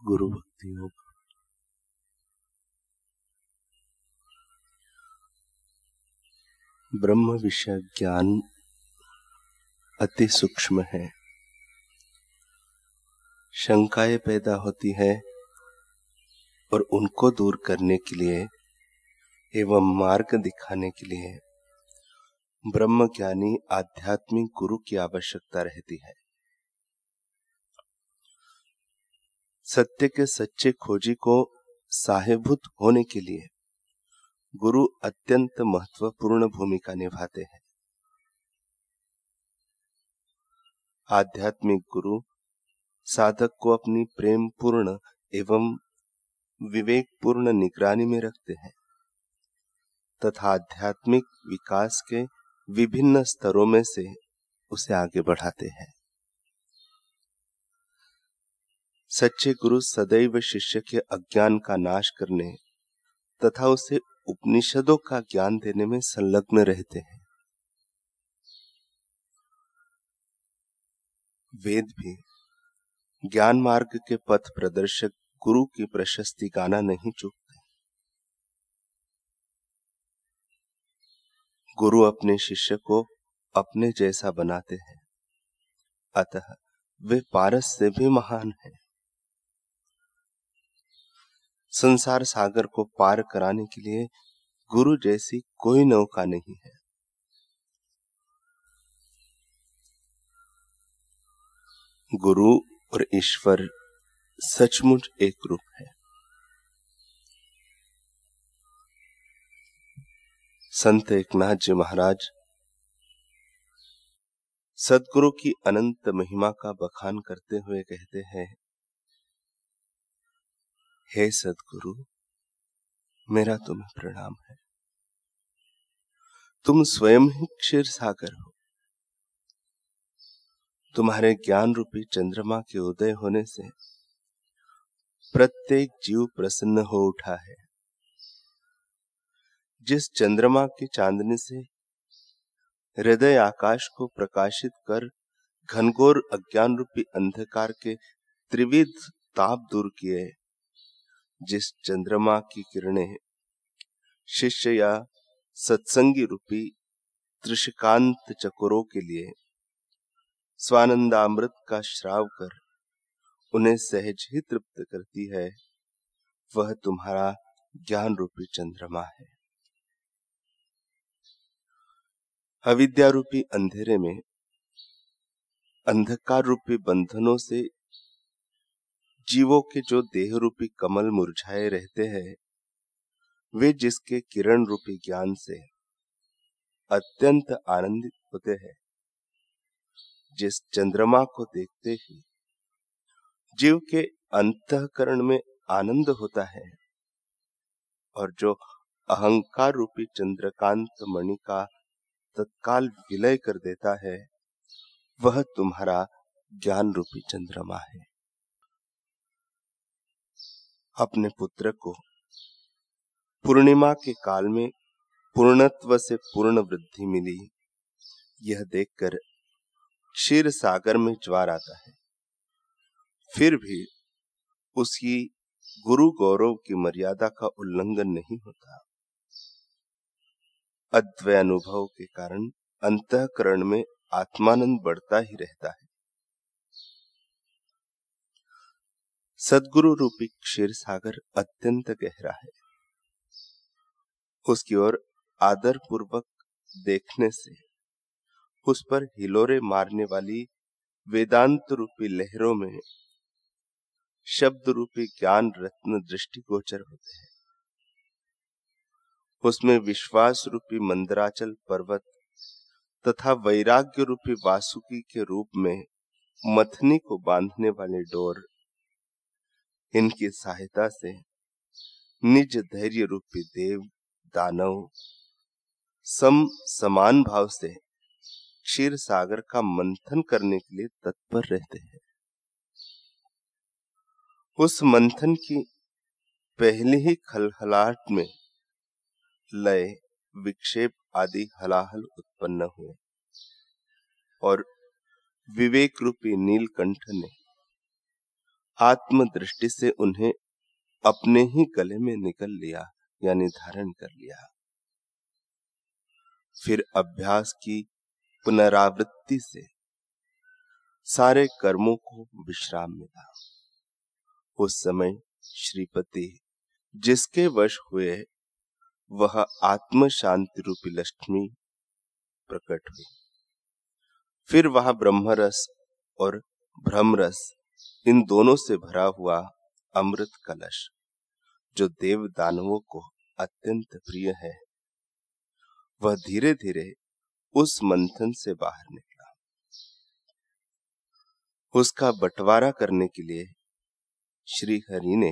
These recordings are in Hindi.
गुरु भक्ति योग। ब्रह्म विषय ज्ञान अति सूक्ष्म है। शंकाएं पैदा होती है और उनको दूर करने के लिए एवं मार्ग दिखाने के लिए ब्रह्म ज्ञानी आध्यात्मिक गुरु की आवश्यकता रहती है। सत्य के सच्चे खोजी को साहेबूत होने के लिए गुरु अत्यंत महत्वपूर्ण भूमिका निभाते हैं। आध्यात्मिक गुरु साधक को अपनी प्रेम पूर्ण एवं विवेकपूर्ण निगरानी में रखते हैं तथा आध्यात्मिक विकास के विभिन्न स्तरों में से उसे आगे बढ़ाते हैं। सच्चे गुरु सदैव शिष्य के अज्ञान का नाश करने तथा उसे उपनिषदों का ज्ञान देने में संलग्न रहते हैं। वेद भी ज्ञान मार्ग के पथ प्रदर्शक गुरु की प्रशस्ति गाना नहीं चूकते। गुरु अपने शिष्य को अपने जैसा बनाते हैं, अतः वे पारस से भी महान हैं। संसार सागर को पार कराने के लिए गुरु जैसी कोई नौका नहीं है। गुरु और ईश्वर सचमुच एक रूप है। संत एकनाथ जी महाराज सद्गुरु की अनंत महिमा का बखान करते हुए कहते हैं, हे सद्गुरु, मेरा तुम्हें प्रणाम है। तुम स्वयं ही क्षीर सागर हो। तुम्हारे ज्ञान रूपी चंद्रमा के उदय होने से प्रत्येक जीव प्रसन्न हो उठा है। जिस चंद्रमा की चांदनी से हृदय आकाश को प्रकाशित कर घनघोर अज्ञान रूपी अंधकार के त्रिविध ताप दूर किए, जिस चंद्रमा की किरणें शिष्य या सत्संगी रूपी त्रिशकांत चकोरों के लिए स्वानंदामृत का श्राव कर उन्हें सहज ही तृप्त करती है, वह तुम्हारा ज्ञान रूपी चंद्रमा है। अविद्या रूपी अंधेरे में अंधकार रूपी बंधनों से जीवों के जो देह रूपी कमल मुरझाए रहते हैं, वे जिसके किरण रूपी ज्ञान से अत्यंत आनंदित होते हैं, जिस चंद्रमा को देखते ही जीव के अंतःकरण में आनंद होता है और जो अहंकार रूपी चंद्रकांत मणि का तत्काल विलय कर देता है, वह तुम्हारा ज्ञान रूपी चंद्रमा है। अपने पुत्र को पूर्णिमा के काल में पूर्णत्व से पूर्ण वृद्धि मिली, यह देखकर क्षीर सागर में ज्वार आता है। फिर भी उसकी गुरु गौरव की मर्यादा का उल्लंघन नहीं होता। अद्वय अनुभव के कारण अंतःकरण में आत्मानंद बढ़ता ही रहता है। सद्गुरु रूपी क्षीर सागर अत्यंत गहरा है। उसकी ओर आदर पूर्वक देखने से उस पर हिलोरे मारने वाली वेदांत रूपी लहरों में शब्द रूपी ज्ञान रत्न दृष्टिगोचर होते हैं। उसमें विश्वास रूपी मंदराचल पर्वत तथा वैराग्य रूपी वासुकी के रूप में मथनी को बांधने वाले डोर, इनकी सहायता से निज धैर्य रूपी देव दानव समान भाव से क्षीर सागर का मंथन करने के लिए तत्पर रहते हैं। उस मंथन की पहली ही खलखलाहट में लय, विक्षेप आदि हलाहल उत्पन्न हुए और विवेक रूपी नीलकंठ ने आत्म दृष्टि से उन्हें अपने ही गले में निकल लिया, यानी धारण कर लिया। फिर अभ्यास की पुनरावृत्ति से सारे कर्मों को विश्राम मिला। उस समय श्रीपति जिसके वश हुए वह आत्म शांति रूपी लक्ष्मी प्रकट हुई। फिर वह ब्रह्मरस और ब्रह्मरस इन दोनों से भरा हुआ अमृत कलश, जो देव दानवों को अत्यंत प्रिय है, वह धीरे धीरे उस मंथन से बाहर निकला। उसका बंटवारा करने के लिए श्री हरि ने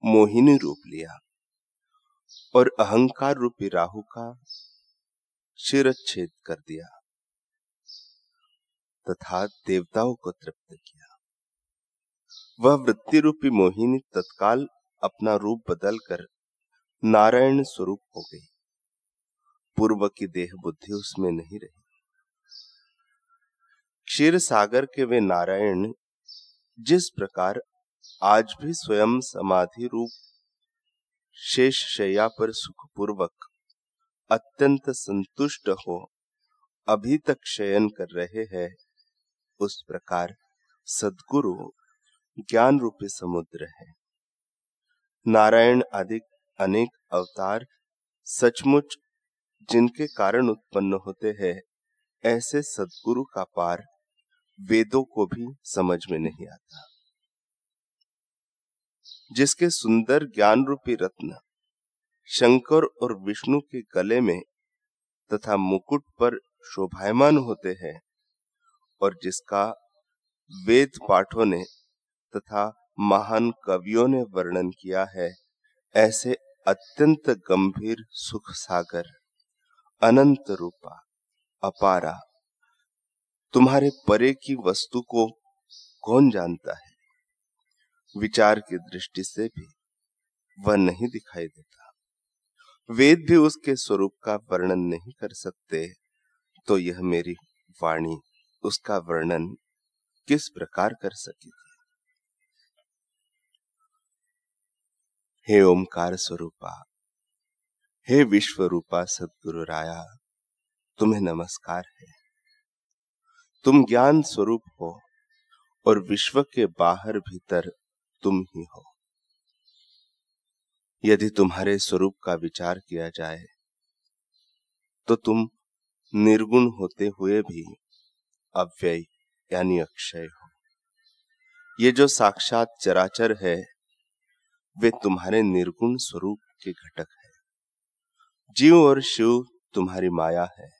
मोहिनी रूप लिया और अहंकार रूपी राहु का शिरच्छेद कर दिया तथा देवताओं को तृप्त किया। वह वृत्ति रूपी मोहिनी तत्काल अपना रूप बदलकर नारायण स्वरूप हो गई। पूर्व की देह बुद्धि उसमें नहीं रही। क्षीर सागर के वे नारायण जिस प्रकार आज भी स्वयं समाधि रूप शेष शैया पर सुखपूर्वक अत्यंत संतुष्ट हो अभी तक शयन कर रहे हैं, उस प्रकार सद्गुरु ज्ञान रूपी समुद्र है। नारायण आदि अनेक अवतार सचमुच जिनके कारण उत्पन्न होते हैं, ऐसे सद्गुरु का पार वेदों को भी समझ में नहीं आता। जिसके सुंदर ज्ञान रूपी रत्न शंकर और विष्णु के गले में तथा मुकुट पर शोभायमान होते हैं और जिसका वेद पाठों ने तथा महान कवियों ने वर्णन किया है, ऐसे अत्यंत गंभीर सुख सागर अनंत रूपा अपारा तुम्हारे परे की वस्तु को कौन जानता है? विचार की दृष्टि से भी वह नहीं दिखाई देता। वेद भी उसके स्वरूप का वर्णन नहीं कर सकते, तो यह मेरी वाणी उसका वर्णन किस प्रकार कर सकेगी? हे ओमकार स्वरूपा, हे विश्व रूपा सद्गुरु राया, तुम्हें नमस्कार है। तुम ज्ञान स्वरूप हो और विश्व के बाहर भीतर तुम ही हो। यदि तुम्हारे स्वरूप का विचार किया जाए तो तुम निर्गुण होते हुए भी अव्यय यानी अक्षय हो। ये जो साक्षात चराचर है, वे तुम्हारे निर्गुण स्वरूप के घटक है। जीव और शिव तुम्हारी माया है।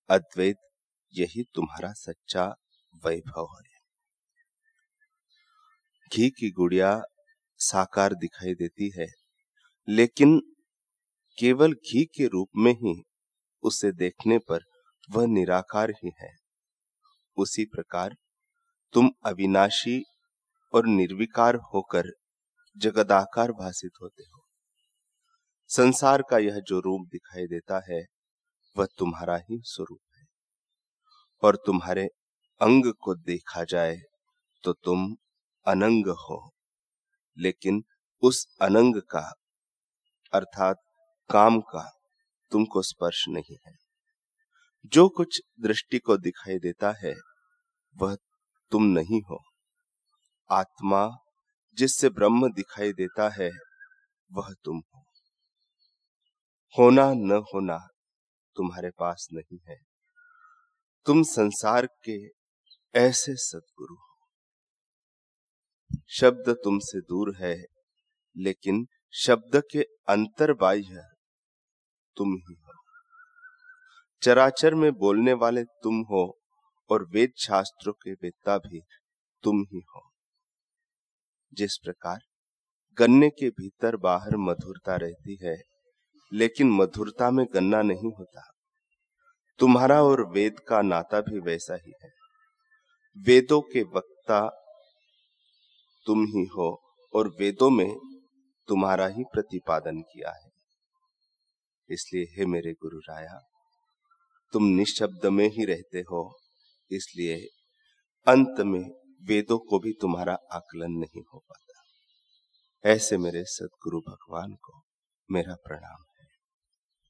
अद्वैत यही तुम्हारा सच्चा वैभव है। घी की गुड़िया साकार दिखाई देती है, लेकिन केवल घी के रूप में ही उसे देखने पर वह निराकार ही है। उसी प्रकार तुम अविनाशी और निर्विकार होकर जगदाकार भासित होते हो। संसार का यह जो रूप दिखाई देता है, वह तुम्हारा ही स्वरूप है। और तुम्हारे अंग को देखा जाए तो तुम अनंग हो, लेकिन उस अनंग का अर्थात काम का तुमको स्पर्श नहीं है। जो कुछ दृष्टि को दिखाई देता है, वह तुम नहीं हो। आत्मा जिससे ब्रह्म दिखाई देता है, वह तुम हो। होना न होना तुम्हारे पास नहीं है। तुम संसार के ऐसे सद्गुरु हो। शब्द तुमसे दूर है, लेकिन शब्द के अंतर्बाह्य तुम ही हो। चराचर में बोलने वाले तुम हो और वेद शास्त्रों के वेत्ता भी तुम ही हो। जिस प्रकार गन्ने के भीतर बाहर मधुरता रहती है, लेकिन मधुरता में गन्ना नहीं होता, तुम्हारा और वेद का नाता भी वैसा ही है। वेदों के वक्ता तुम ही हो और वेदों में तुम्हारा ही प्रतिपादन किया है। इसलिए हे मेरे गुरु राया, तुम निशब्द में ही रहते हो, इसलिए अंत में वेदों को भी तुम्हारा आकलन नहीं हो पाता। ऐसे मेरे सद्गुरु भगवान को मेरा प्रणाम।